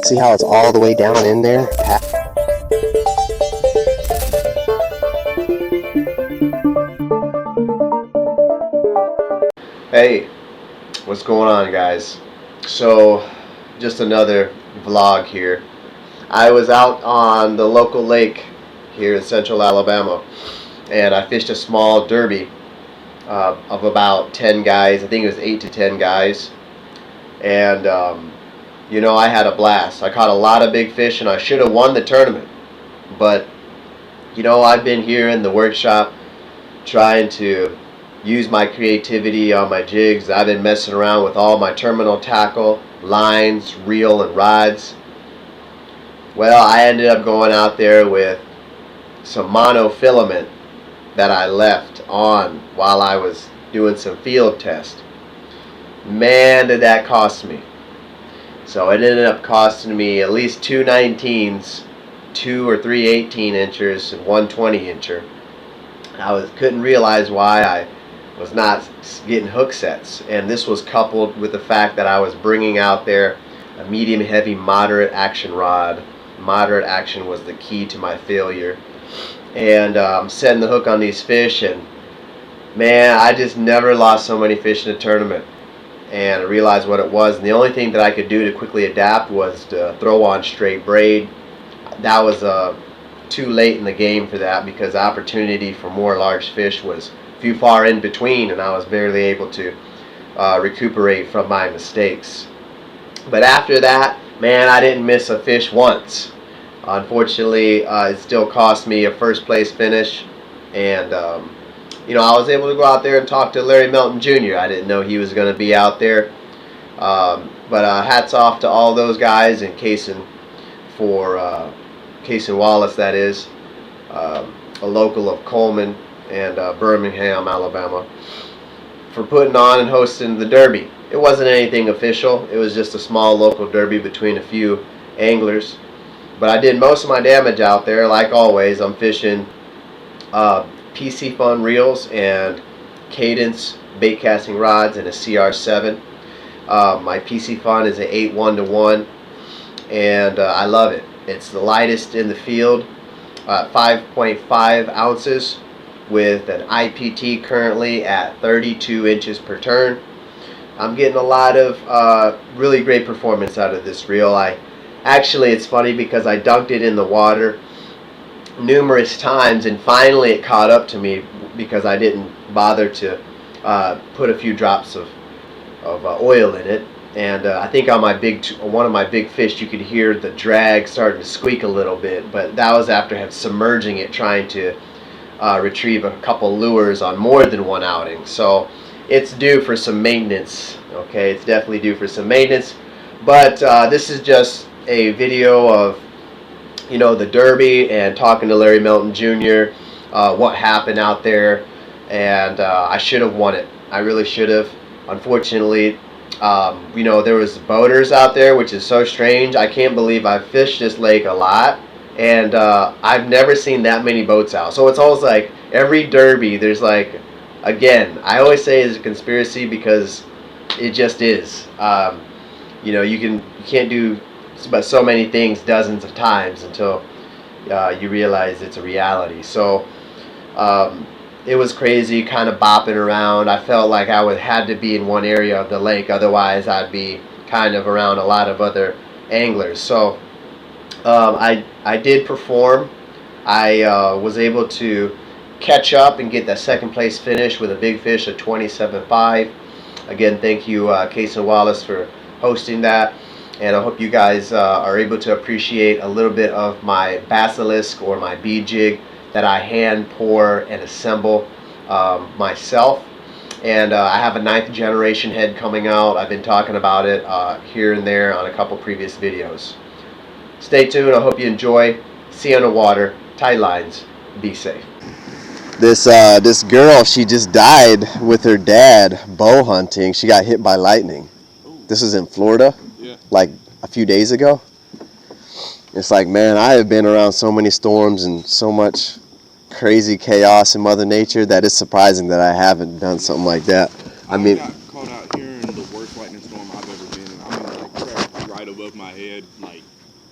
See how it's all the way down in there? Hey, what's going on, guys? So, just another vlog here. I was out on the local lake here in central Alabama, and I fished a small derby of about 10 guys. I think it was 8 to 10 guys. And, you know, I had a blast. I caught a lot of big fish, and I should have won the tournament. But, you know, I've been here in the workshop trying to use my creativity on my jigs. I've been messing around with all my terminal tackle, lines, reel, and rods. Well, I ended up going out there with some monofilament that I left on while I was doing some field test. Man, did that cost me. So it ended up costing me at least two 19s, 2 or 3 18 inchers, and 1 20 incher. Couldn't realize why I was not getting hook sets, and this was coupled with the fact that I was bringing out there a medium heavy moderate action rod. Moderate action was the key to my failure, and setting the hook on these fish, and man, I just never lost so many fish in a tournament. And I realized what it was, and the only thing that I could do to quickly adapt was to throw on straight braid. That was too late in the game for that, because the opportunity for more large fish was few far in between, and I was barely able to recuperate from my mistakes. But after that, man, I didn't miss a fish once. Unfortunately, it still cost me a first place finish, and you know, I was able to go out there and talk to Larry Melton Jr. I didn't know he was going to be out there, but hats off to all those guys, and Cason Wallace, that is, a local of Coleman and Birmingham, Alabama, for putting on and hosting the derby. It wasn't anything official. It was just a small local derby between a few anglers. But I did most of my damage out there. Like always, I'm fishing PC Fun reels and Cadence bait casting rods and a CR7. My PC Fun is an 8-1-1, and I love it. It's the lightest in the field, 5.5 ounces, with an IPT currently at 32 inches per turn. I'm getting a lot of really great performance out of this reel. Actually, it's funny because I dunked it in the water numerous times, and finally it caught up to me because I didn't bother to put a few drops of oil in it. And I think on one of my big fish, you could hear the drag starting to squeak a little bit, but that was after submerging it, trying to retrieve a couple lures on more than one outing. So it's due for some maintenance. Okay, it's definitely due for some maintenance. But this is just a video of, you know, the derby and talking to Larry Melton Jr. What happened out there, and I should have won it. I really should have. Unfortunately, you know, there was boaters out there, which is so strange. I can't believe I've fished this lake a lot, and I've never seen that many boats out. So it's almost like every derby there's like, again, I always say it's a conspiracy because it just is. You know, you can't do but so many things dozens of times until you realize it's a reality. So it was crazy, kind of bopping around. I felt like I had to be in one area of the lake, otherwise I'd be kind of around a lot of other anglers. So I did perform. I was able to catch up and get that second place finish with a big fish of 27.5. Again, thank you, Cason Wallace, for hosting that. And I hope you guys are able to appreciate a little bit of my Bassilisk, or my bead jig, that I hand pour and assemble myself. And I have a 9th generation head coming out. I've been talking about it here and there on a couple previous videos. Stay tuned. I hope you enjoy. See you on the water. Tight lines. Be safe. This girl, she just died with her dad bow hunting. She got hit by lightning. This is in Florida. Yeah. Like a few days ago. It's like, man, I have been around so many storms and so much crazy chaos in Mother Nature that it's surprising that I haven't done something like that. I mean, got caught out here in the worst lightning storm I've ever been in. I'm in right above my head, like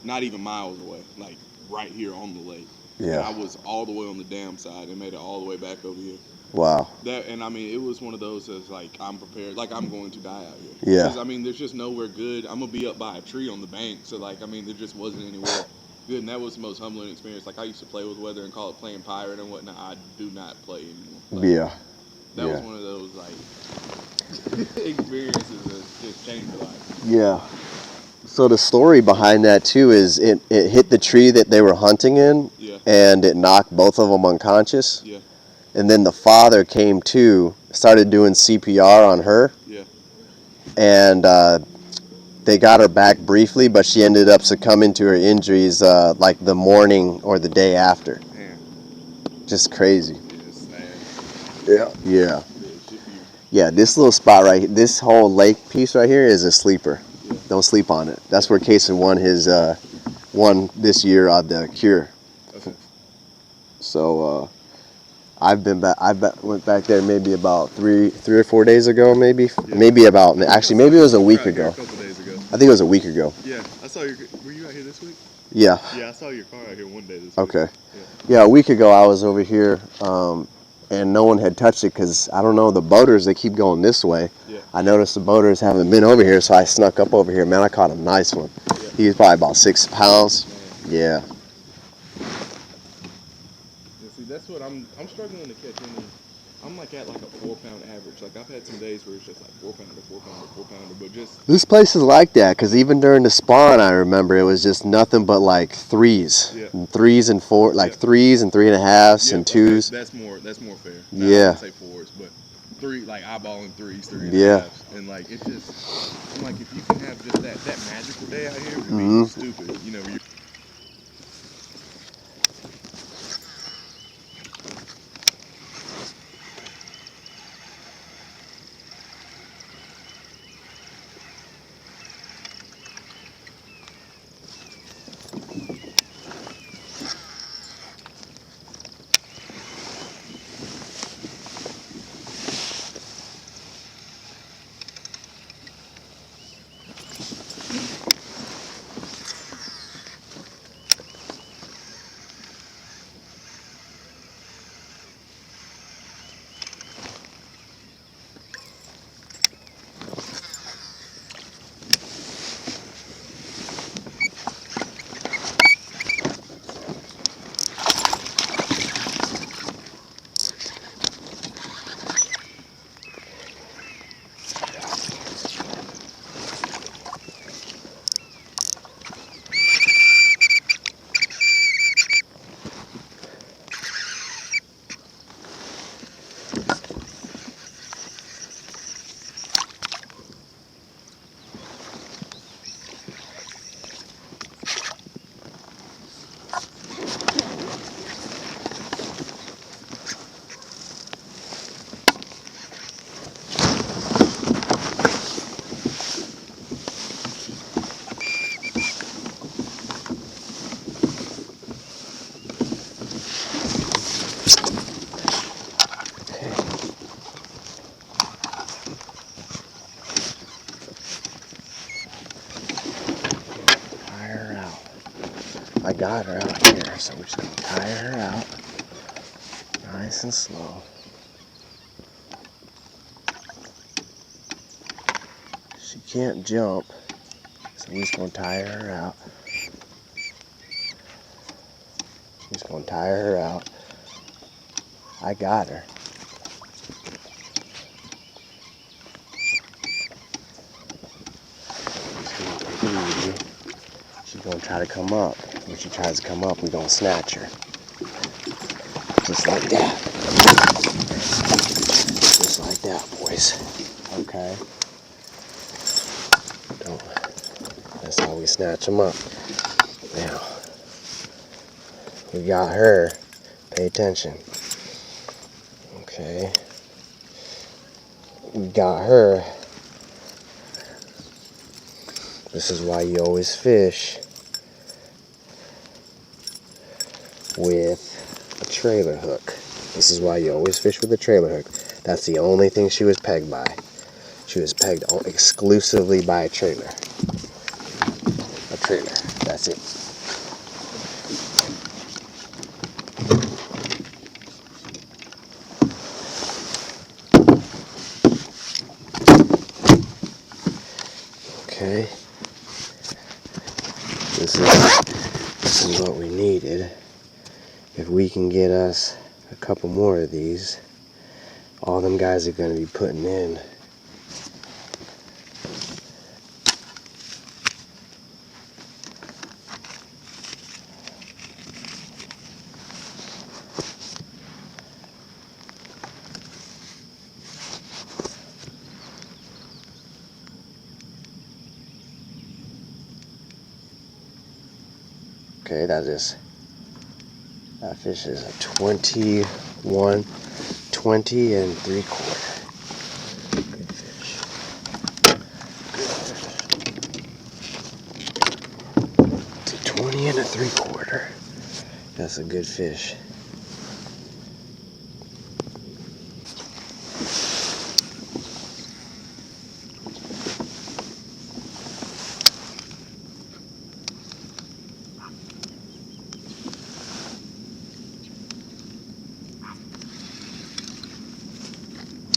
not even miles away, like right here on the lake. Yeah. And I was all the way on the dam side and made it all the way back over here. Wow. And I mean, it was one of those that's like, I'm prepared, like I'm going to die out here. Yeah. Because I mean, there's just nowhere good. I'm gonna be up by a tree on the bank, so like, I mean, there just wasn't anywhere good, and that was the most humbling experience. Like I used to play with weather and call it playing pirate and whatnot. I do not play anymore. Like, Yeah. That was one of those like experiences that just changed your life. Yeah. So the story behind that too is it hit the tree that they were hunting in, and it knocked both of them unconscious. Yeah. And then the father came to, started doing CPR on her. Yeah. And they got her back briefly, but she ended up succumbing to her injuries like the morning or the day after. Man. Just crazy. It's sad. Yeah. Yeah, this little spot right here, this whole lake piece right here is a sleeper. Yeah. Don't sleep on it. That's where Kaysen won this year the cure. Okay. So I've been back. Went back there maybe about three or 4 days ago, maybe. Yeah. Maybe it was a week ago. A couple days ago. I think it was a week ago. Yeah, I saw your. Were you out here this week? Yeah. Yeah, I saw your car out here one day this week. Okay. Yeah, a week ago I was over here, and no one had touched it because I don't know, the boaters, they keep going this way. Yeah. I noticed the boaters haven't been over here, so I snuck up over here. Man, I caught a nice one. Yeah. He was probably about 6 pounds. Man. Yeah. See, that's what I'm struggling to catch any. I'm like at like a 4 pound average. Like I've had some days where it's just like 4 pounder, but just. This place is like that because even during the spawn, I remember it was just nothing but like threes, and threes and four, like threes and 3.5s and twos. That's more fair. Yeah. I say fours, but three, like eyeballing threes, 3.5s, and like it just. I'm like, if you can have just that magical day out here, it would be stupid, you know. I got her out here, so we're just going to tie her out nice and slow. She can't jump, so we're just going to tie her out. Just going to tie her out. I got her. She's going to try to come up. When she tries to come up, we're going to snatch her. Just like that. Just like that, boys. Okay. That's how we snatch them up. Now, we got her. Pay attention. Okay. We got her. This is why you always fish with a trailer hook. This is why you always fish with a trailer hook. That's the only thing she was pegged by. She was pegged exclusively by a trailer. trailer. That's it. Okay. This is what we needed. If we can get us a couple more of these, all them guys are going to be putting in. Okay, that fish is a 21, 20 and 3/4. Good fish. It's a 20 and a 3/4. That's a good fish.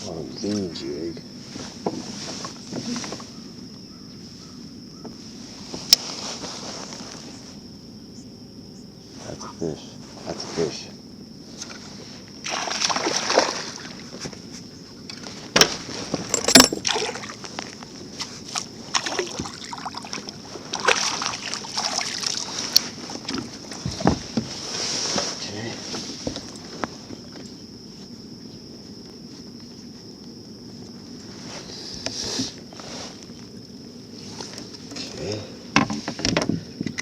On a bean jig. That's a fish. That's a fish. Okay.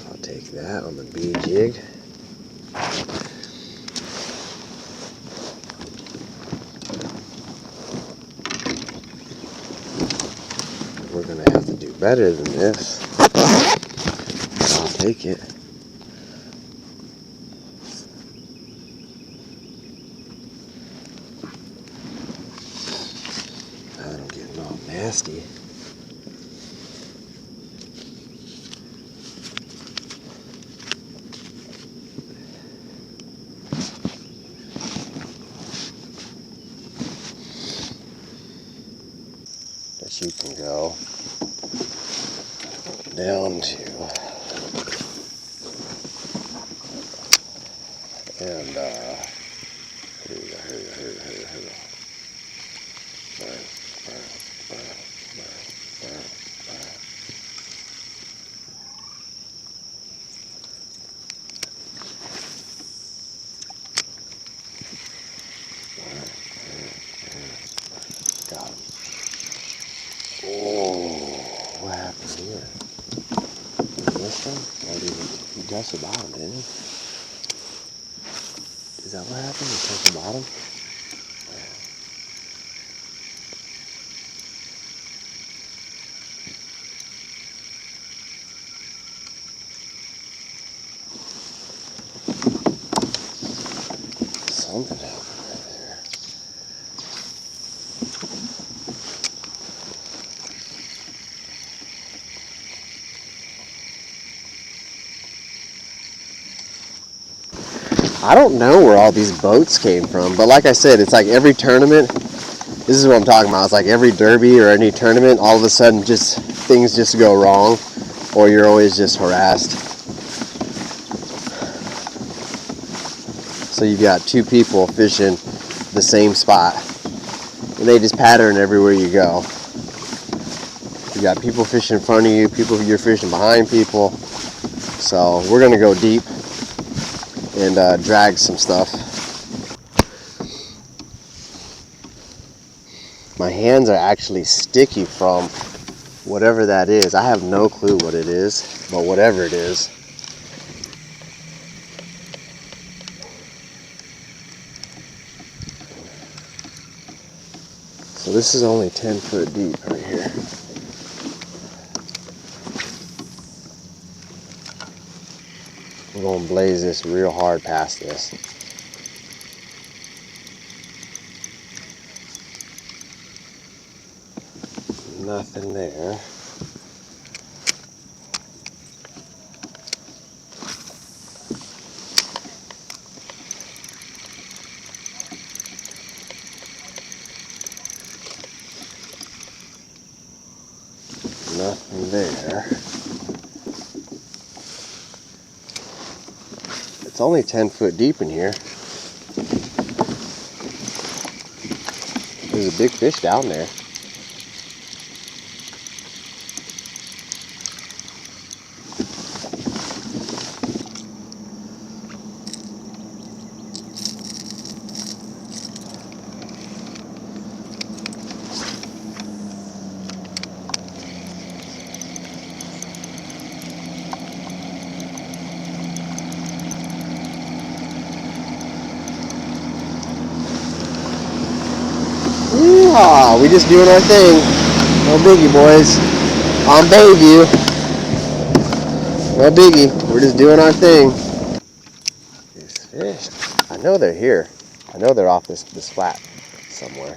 I'll take that on the bead jig. We're gonna have to do better than this. I'll take it. Now that I'm getting all nasty. That you can go down to. And here we go, here we go, here we go, here we go, here we go. Burn, burn, burn, burn, burn, burn. Got him. Oh, what happened here? You missed him? Or did he touch the bottom, didn't he? Is that what happened? He touched the bottom? Something happened right there. I don't know where all these boats came from, but like I said, it's like every tournament, this is what I'm talking about, it's like every derby or any tournament, all of a sudden things just go wrong, or you're always just harassed. So you've got two people fishing the same spot, and they just pattern everywhere you go. You got people fishing in front of you, you're fishing behind people, so we're going to go deep and drag some stuff. My hands are actually sticky from whatever that is. I have no clue what it is, but whatever it is. So this is only 10 foot deep right here. We're going to blaze this real hard past this. Nothing there. Nothing there. It's only 10 foot deep in here. There's a big fish down there. Yeehaw, we just doing our thing. No biggie, boys. On Bayview. No biggie. We're just doing our thing. These fish. I know they're here. I know they're off this flat somewhere.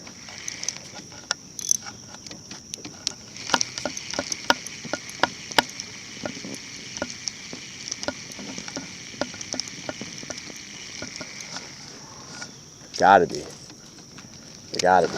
Gotta be. They gotta be.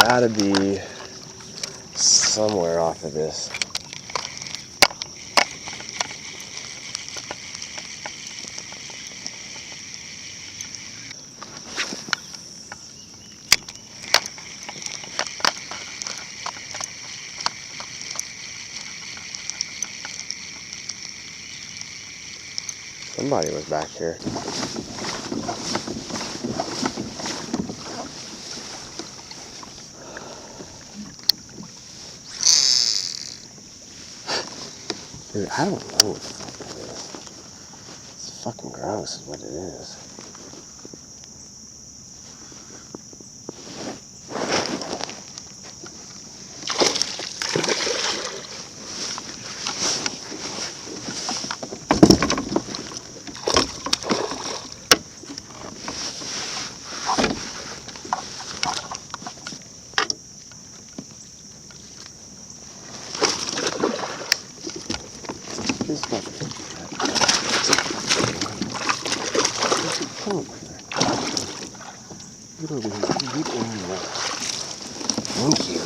Gotta be somewhere off of this. Somebody was back here. Dude, I don't know what the fuck that is. It's fucking gross is what it is. This fucking come over here. Get over here. Get in here. Thank you.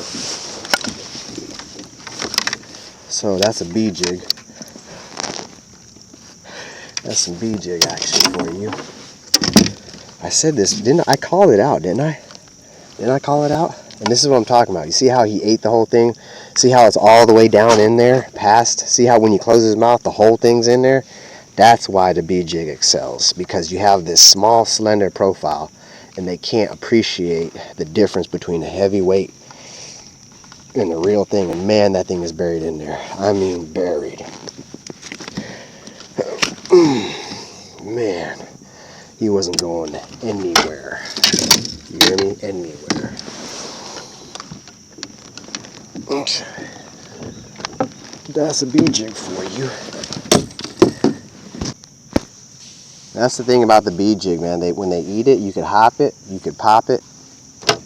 So that's a bee jig. That's some bee jig action for you. I said this, didn't I call it out, didn't I? Didn't I call it out? And this is what I'm talking about. You see how he ate the whole thing? See how it's all the way down in there, past? See how when you close his mouth, the whole thing's in there? That's why the bee jig excels, because you have this small, slender profile, and they can't appreciate the difference between a heavy weight and the real thing. And man, that thing is buried in there. I mean, buried. Man, he wasn't going anywhere. You hear me? Anywhere. Okay. That's a bee jig for you. That's the thing about the bee jig, man. When they eat it, you could hop it, you could pop it,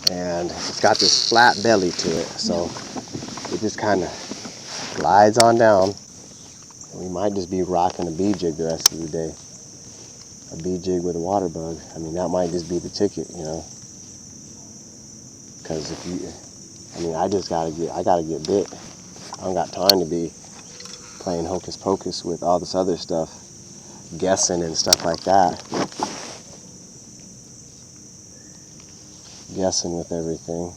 and it's got this flat belly to it, so it just kind of glides on down. We might just be rocking a bee jig the rest of the day. A bee jig with a water bug. I mean, that might just be the ticket, you know. Because if you, I mean, I gotta get bit. I don't got time to be playing hocus pocus with all this other stuff, guessing and stuff like that. Guessing with everything.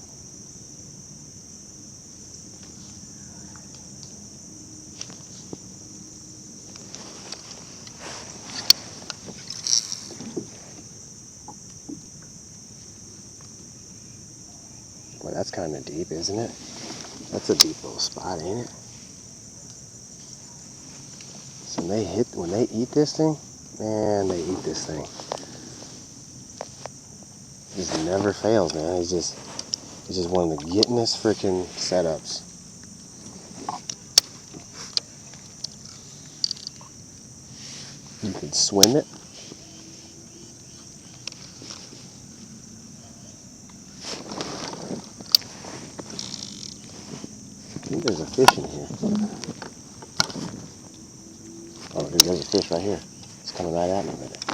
Boy, that's kind of deep, isn't it? That's a deep little spot, ain't it? So when they eat this thing, man, they eat this thing. It just never fails, man. It's just one of the gettingest freaking setups. swim it. I think there's a fish in here. Oh, there's a fish right here. It's coming right at me with it.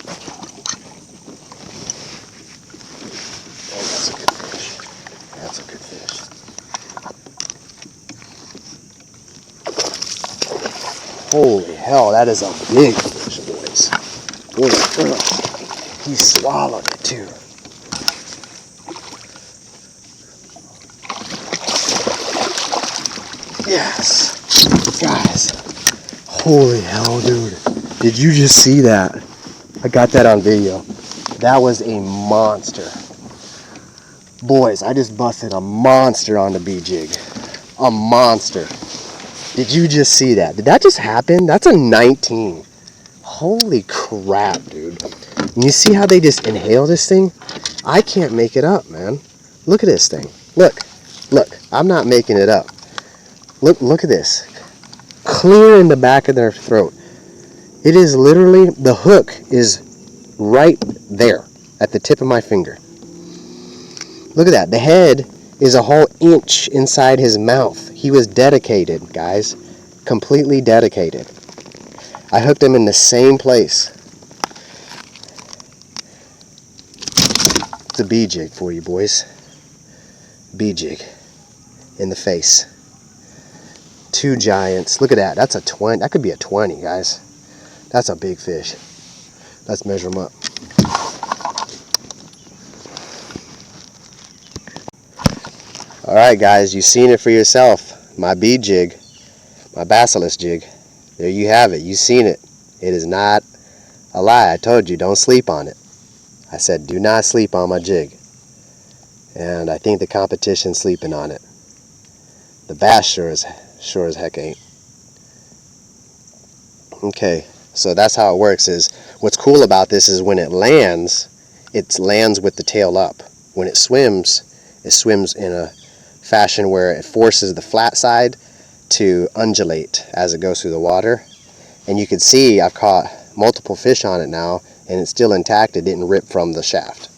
Oh, that's a good fish. That's a good fish. Holy hell, that is a big fish, boys. He swallowed it too. Yes. Guys. Holy hell, dude. Did you just see that? I got that on video. That was a monster. Boys, I just busted a monster on the B-jig. A monster. Did you just see that? Did that just happen? That's a 19. Holy crap, dude. And you see how they just inhale this thing? I can't make it up, man. Look at this thing. Look. Look. I'm not making it up. Look at this. Clear in the back of their throat. It is literally, the hook is right there at the tip of my finger. Look at that. The head is a whole inch inside his mouth. He was dedicated, guys. Completely dedicated. I hooked him in the same place. It's a B-jig for you, boys. B-jig in the face. 2 giants. Look at that. That's a 20. That could be a 20, guys. That's a big fish. Let's measure them up. Alright, guys. You've seen it for yourself. My B-jig. My Bassilisk jig. There you have it. You've seen it. It is not a lie. I told you, don't sleep on it. I said, do not sleep on my jig. And I think the competition's sleeping on it. The bass sure as heck ain't. Okay, so that's how it works. Is what's cool about this is when it lands with the tail up. When it swims in a fashion where it forces the flat side to undulate as it goes through the water. And you can see I've caught multiple fish on it now, and it's still intact. It didn't rip from the shaft.